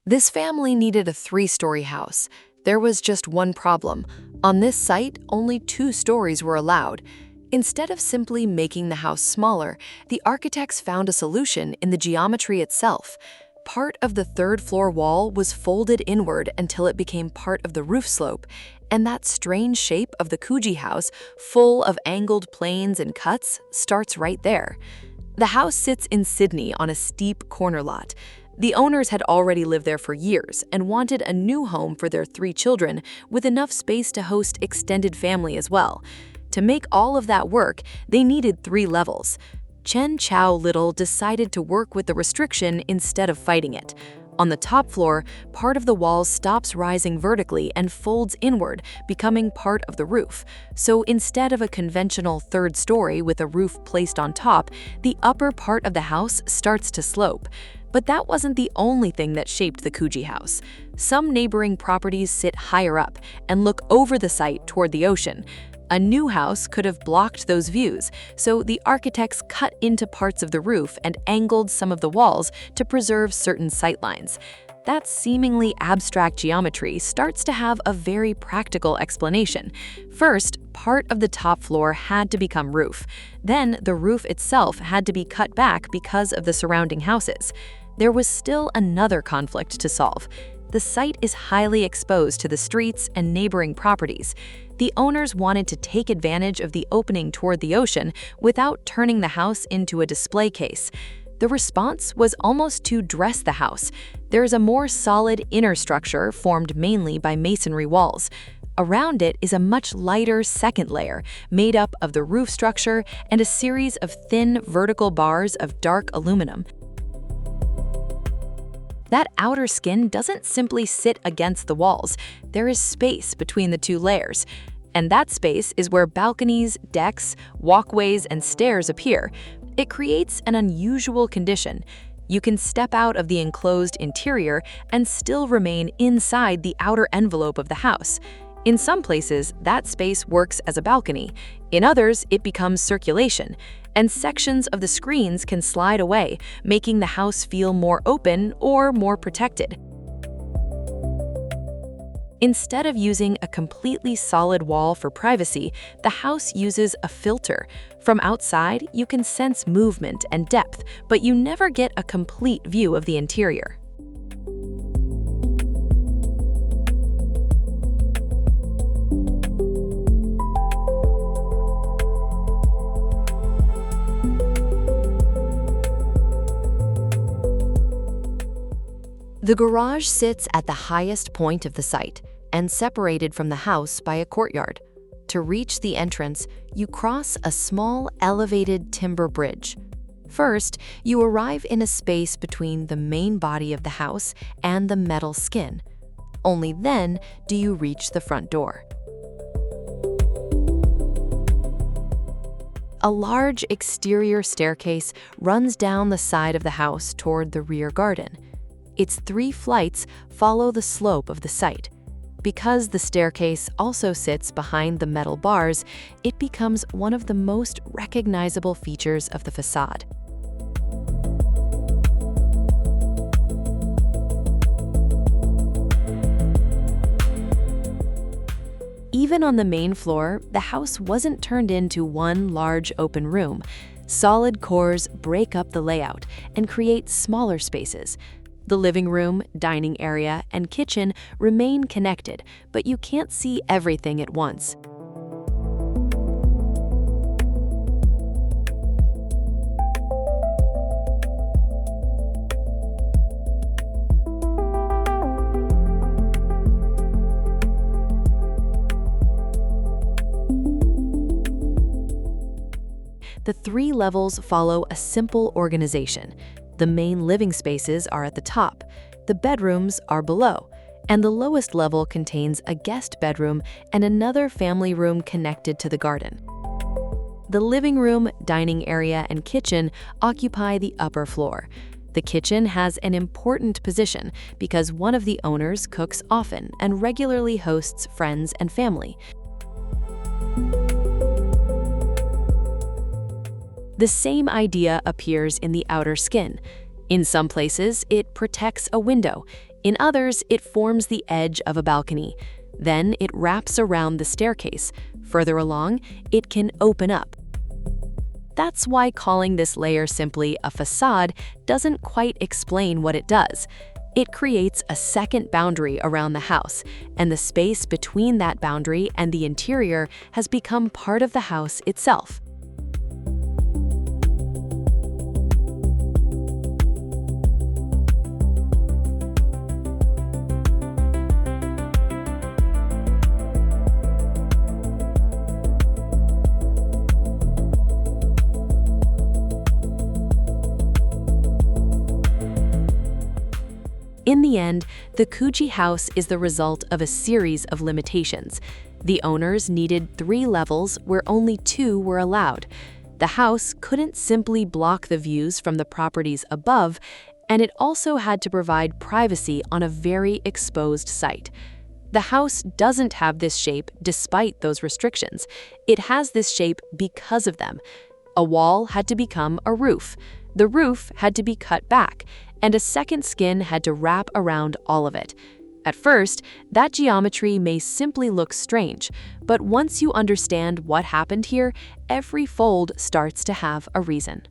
This family needed a three-story house. There was just one problem. On this site, only 2 stories were allowed. Instead of simply making the house smaller, the architects found a solution in the geometry itself. Part of the third-floor wall was folded inward until it became part of the roof slope, and that strange shape of the Coogee House, full of angled planes and cuts, starts right there. The house sits in Sydney on a steep corner lot. The owners had already lived there for years and wanted a new home for their 3 children with enough space to host extended family as well. To make all of that work, they needed 3 levels. Chenchow Little decided to work with the restriction instead of fighting it. On the top floor, part of the wall stops rising vertically and folds inward, becoming part of the roof. So instead of a conventional 3rd story with a roof placed on top, the upper part of the house starts to slope. But that wasn't the only thing that shaped the Coogee House. Some neighboring properties sit higher up and look over the site toward the ocean. A new house could have blocked those views, so the architects cut into parts of the roof and angled some of the walls to preserve certain sightlines. That seemingly abstract geometry starts to have a very practical explanation. First, part of the top floor had to become roof. Then, the roof itself had to be cut back because of the surrounding houses. There was still another conflict to solve. The site is highly exposed to the streets and neighboring properties. The owners wanted to take advantage of the opening toward the ocean without turning the house into a display case. The response was almost to dress the house. There is a more solid inner structure formed mainly by masonry walls. Around it is a much lighter second layer, made up of the roof structure and a series of thin vertical bars of dark aluminum. That outer skin doesn't simply sit against the walls. There is space between the 2 layers. And that space is where balconies, decks, walkways, and stairs appear. It creates an unusual condition. You can step out of the enclosed interior and still remain inside the outer envelope of the house. In some places, that space works as a balcony. In others, it becomes circulation, and sections of the screens can slide away, making the house feel more open or more protected. Instead of using a completely solid wall for privacy, the house uses a filter. From outside, you can sense movement and depth, but you never get a complete view of the interior. The garage sits at the highest point of the site and separated from the house by a courtyard. To reach the entrance, you cross a small elevated timber bridge. First, you arrive in a space between the main body of the house and the metal skin. Only then do you reach the front door. A large exterior staircase runs down the side of the house toward the rear garden. Its 3 flights follow the slope of the site. Because the staircase also sits behind the metal bars, it becomes one of the most recognizable features of the facade. Even on the main floor, the house wasn't turned into one large open room. Solid cores break up the layout and create smaller spaces. The living room, dining area, and kitchen remain connected, but you can't see everything at once. The 3 levels follow a simple organization. The main living spaces are at the top, the bedrooms are below, and the lowest level contains a guest bedroom and another family room connected to the garden. The living room, dining area, and kitchen occupy the upper floor. The kitchen has an important position because one of the owners cooks often and regularly hosts friends and family. The same idea appears in the outer skin. In some places, it protects a window. In others, it forms the edge of a balcony. Then it wraps around the staircase. Further along, it can open up. That's why calling this layer simply a facade doesn't quite explain what it does. It creates a second boundary around the house, and the space between that boundary and the interior has become part of the house itself. In the end, the Coogee House is the result of a series of limitations. The owners needed 3 levels where only 2 were allowed. The house couldn't simply block the views from the properties above, and it also had to provide privacy on a very exposed site. The house doesn't have this shape despite those restrictions. It has this shape because of them. A wall had to become a roof. The roof had to be cut back, and a second skin had to wrap around all of it. At first, that geometry may simply look strange, but once you understand what happened here, every fold starts to have a reason.